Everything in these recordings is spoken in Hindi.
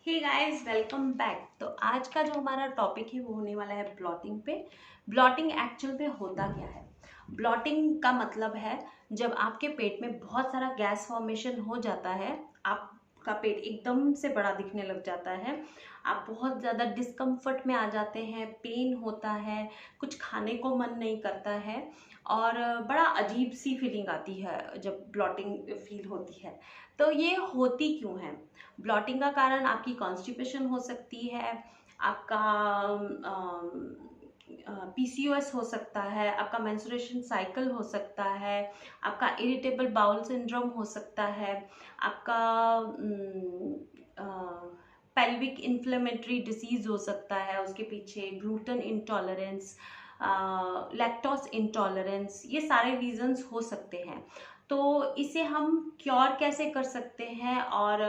Hey guys, welcome back. तो आज का जो हमारा टॉपिक है वो होने वाला है ब्लॉटिंग पे। ब्लॉटिंग एक्चुअल में होता क्या है? ब्लॉटिंग का मतलब है जब आपके पेट में बहुत सारा गैस फॉर्मेशन हो जाता है, आपका पेट एकदम से बड़ा दिखने लग जाता है, आप बहुत ज़्यादा डिस्कम्फर्ट में आ जाते हैं, पेन होता है, कुछ खाने को मन नहीं करता है और बड़ा अजीब सी फीलिंग आती है जब ब्लॉटिंग फील होती है। तो ये होती क्यों है? ब्लॉटिंग का कारण आपकी कॉन्स्टिपेशन हो सकती है, आपका पीसीओएस हो सकता है, आपका मेंस्ट्रुएशन साइकिल हो सकता है, आपका इरिटेबल बाउल सिंड्रोम हो सकता है, आपका पेल्विक इन्फ्लेमेटरी डिसीज हो सकता है, उसके पीछे ग्लूटेन इंटॉलरेंस, लैक्टोस इंटॉलरेंस, ये सारे रीजंस हो सकते हैं। तो इसे हम क्योर कैसे कर सकते हैं और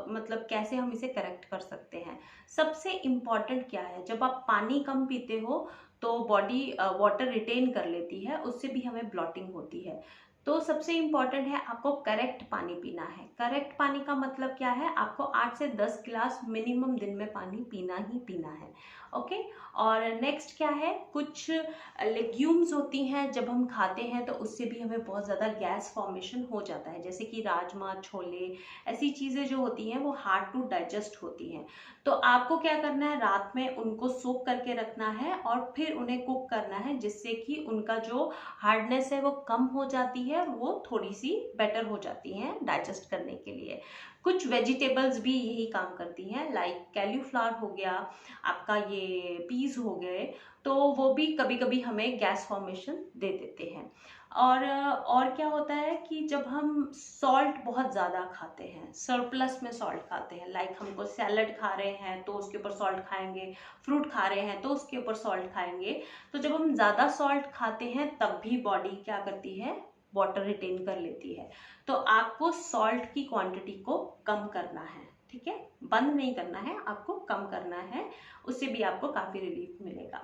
मतलब कैसे हम इसे करेक्ट कर सकते हैं? सबसे इम्पॉर्टेंट क्या है, जब आप पानी कम पीते हो तो बॉडी वाटर रिटेन कर लेती है, उससे भी हमें ब्लॉटिंग होती है। तो सबसे इम्पॉर्टेंट है आपको करेक्ट पानी पीना है। करेक्ट पानी का मतलब क्या है? आपको 8 से 10 गिलास मिनिमम दिन में पानी पीना ही पीना है। ओके। और नेक्स्ट क्या है, कुछ लेग्यूम्स होती हैं, जब हम खाते हैं तो उससे भी हमें बहुत ज़्यादा गैस फॉर्मेशन हो जाता है, जैसे कि राजमा, छोले, ऐसी चीज़ें जो होती हैं वो हार्ड टू डाइजेस्ट होती हैं। तो आपको क्या करना है, रात में उनको सोक करके रखना है और फिर उन्हें कुक करना है, जिससे कि उनका जो हार्डनेस है वो कम हो जाती है, वो थोड़ी सी बेटर हो जाती हैं डाइजेस्ट करने के लिए। कुछ वेजिटेबल्स भी यही काम करती हैं, लाइक कैलीफ्लावर हो गया, आपका ये पीस हो गए, तो वो भी कभी कभी हमें गैस फॉर्मेशन दे देते हैं। और क्या होता है कि जब हम सॉल्ट बहुत ज़्यादा खाते हैं, सरप्लस में सॉल्ट खाते हैं, लाइक हमको सैलड खा रहे हैं तो उसके ऊपर सॉल्ट खाएंगे, फ्रूट खा रहे हैं तो उसके ऊपर सॉल्ट खाएंगे, तो जब हम ज़्यादा सॉल्ट खाते हैं तब भी बॉडी क्या करती है, वाटर रिटेन कर लेती है। तो आपको सॉल्ट की क्वांटिटी को कम करना है, ठीक है? बंद नहीं करना है, आपको कम करना है, उससे भी आपको काफ़ी रिलीफ मिलेगा।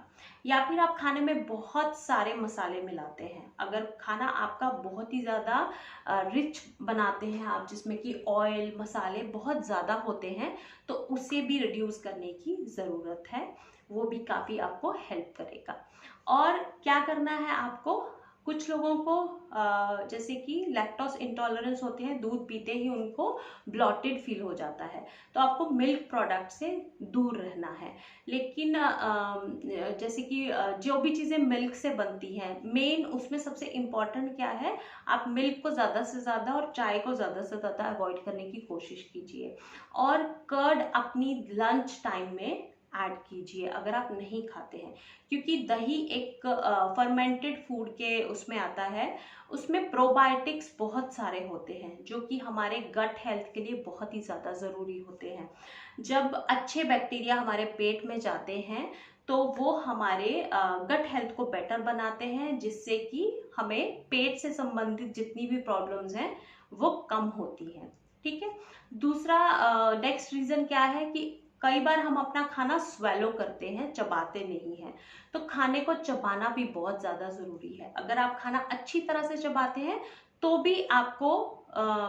या फिर आप खाने में बहुत सारे मसाले मिलाते हैं, अगर खाना आपका बहुत ही ज़्यादा रिच बनाते हैं आप, जिसमें कि ऑयल मसाले बहुत ज़्यादा होते हैं, तो उसे भी रिड्यूस करने की ज़रूरत है, वो भी काफ़ी आपको हेल्प करेगा। और क्या करना है आपको, कुछ लोगों को जैसे कि लैक्टोस इंटॉलरेंस होते हैं, दूध पीते ही उनको ब्लॉटेड फील हो जाता है, तो आपको मिल्क प्रोडक्ट से दूर रहना है। लेकिन जैसे कि जो भी चीज़ें मिल्क से बनती हैं, मेन उसमें सबसे इम्पॉर्टेंट क्या है, आप मिल्क को ज़्यादा से ज़्यादा और चाय को ज़्यादा से ज़्यादा अवॉइड करने की कोशिश कीजिए। और कर्ड अपनी लंच टाइम में ऐड कीजिए अगर आप नहीं खाते हैं, क्योंकि दही एक फर्मेंटेड फूड के उसमें आता है, उसमें प्रोबायोटिक्स बहुत सारे होते हैं जो कि हमारे गट हेल्थ के लिए बहुत ही ज़्यादा ज़रूरी होते हैं। जब अच्छे बैक्टीरिया हमारे पेट में जाते हैं तो वो हमारे गट हेल्थ को बेटर बनाते हैं, जिससे कि हमें पेट से संबंधित जितनी भी प्रॉब्लम्स हैं वो कम होती हैं, ठीक है? दूसरा नेक्स्ट रीज़न क्या है कि कई बार हम अपना खाना स्वेलो करते हैं, चबाते नहीं हैं। तो खाने को चबाना भी बहुत ज़्यादा ज़रूरी है। अगर आप खाना अच्छी तरह से चबाते हैं तो भी आपको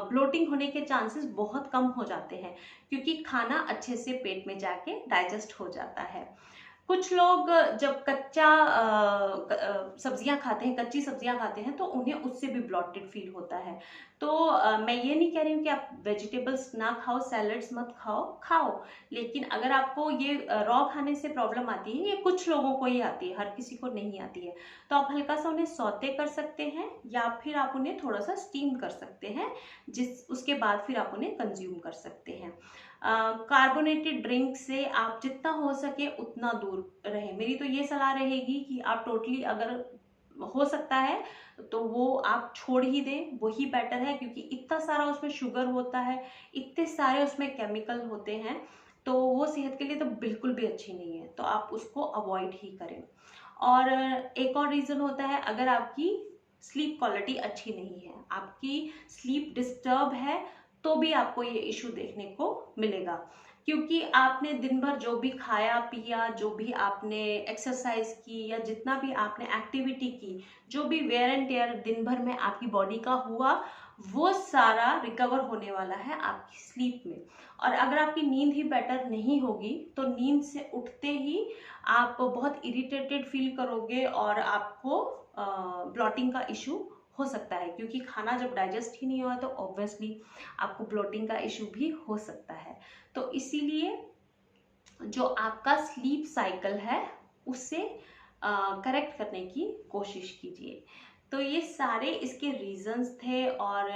ब्लोटिंग होने के चांसेस बहुत कम हो जाते हैं, क्योंकि खाना अच्छे से पेट में जाके डाइजेस्ट हो जाता है। कुछ लोग जब कच्चा सब्जियां खाते हैं, कच्ची सब्जियां खाते हैं, तो उन्हें उससे भी ब्लॉटेड फील होता है। तो मैं ये नहीं कह रही हूँ कि आप वेजिटेबल्स ना खाओ, सैलड्स मत खाओ, खाओ, लेकिन अगर आपको ये रॉ खाने से प्रॉब्लम आती है, ये कुछ लोगों को ही आती है, हर किसी को नहीं आती है, तो आप हल्का सा उन्हें सौते कर सकते हैं या फिर आप उन्हें थोड़ा सा स्टीम कर सकते हैं, उसके बाद फिर आप उन्हें कंज्यूम कर सकते हैं। कार्बोनेटेड ड्रिंक से आप जितना हो सके उतना दूर रहें। मेरी तो ये सलाह रहेगी कि आप टोटली अगर हो सकता है तो वो आप छोड़ ही दें, वही बेटर है, क्योंकि इतना सारा उसमें शुगर होता है, इतने सारे उसमें केमिकल होते हैं, तो वो सेहत के लिए तो बिल्कुल भी अच्छी नहीं है, तो आप उसको अवॉइड ही करें। और एक और रीज़न होता है, अगर आपकी स्लीप क्वालिटी अच्छी नहीं है, आपकी स्लीप डिस्टर्ब है, तो भी आपको ये इशू देखने को मिलेगा, क्योंकि आपने दिन भर जो भी खाया पिया, जो भी आपने एक्सरसाइज की या जितना भी आपने एक्टिविटी की, जो भी वेयर एंड टेयर दिन भर में आपकी बॉडी का हुआ, वो सारा रिकवर होने वाला है आपकी स्लीप में। और अगर आपकी नींद ही बेटर नहीं होगी तो नींद से उठते ही आप बहुत इरिटेटेड फील करोगे और आपको ब्लॉटिंग का इशू हो सकता है, क्योंकि खाना जब डाइजेस्ट ही नहीं हुआ तो ऑब्वियसली आपको ब्लॉटिंग का इशू भी हो सकता है। तो इसीलिए जो आपका स्लीप साइकिल है उसे करेक्ट करने की कोशिश कीजिए। तो ये सारे इसके रीजंस थे, और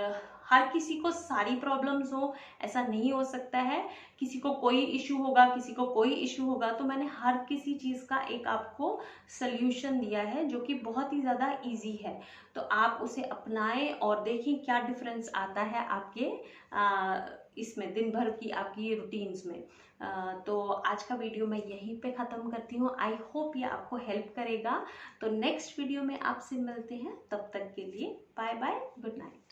हर किसी को सारी प्रॉब्लम्स हो ऐसा नहीं हो सकता है। किसी को कोई इशू होगा, किसी को कोई इशू होगा। तो मैंने हर किसी चीज़ का एक आपको सल्यूशन दिया है जो कि बहुत ही ज़्यादा इजी है। तो आप उसे अपनाएं और देखिए क्या डिफरेंस आता है आपके इसमें दिन भर की आपकी रूटीन्स में। तो आज का वीडियो मैं यहीं पे ख़त्म करती हूँ। आई होप ये आपको हेल्प करेगा। तो नेक्स्ट वीडियो में आपसे मिलते हैं, तब तक के लिए बाय बाय, गुड नाइट।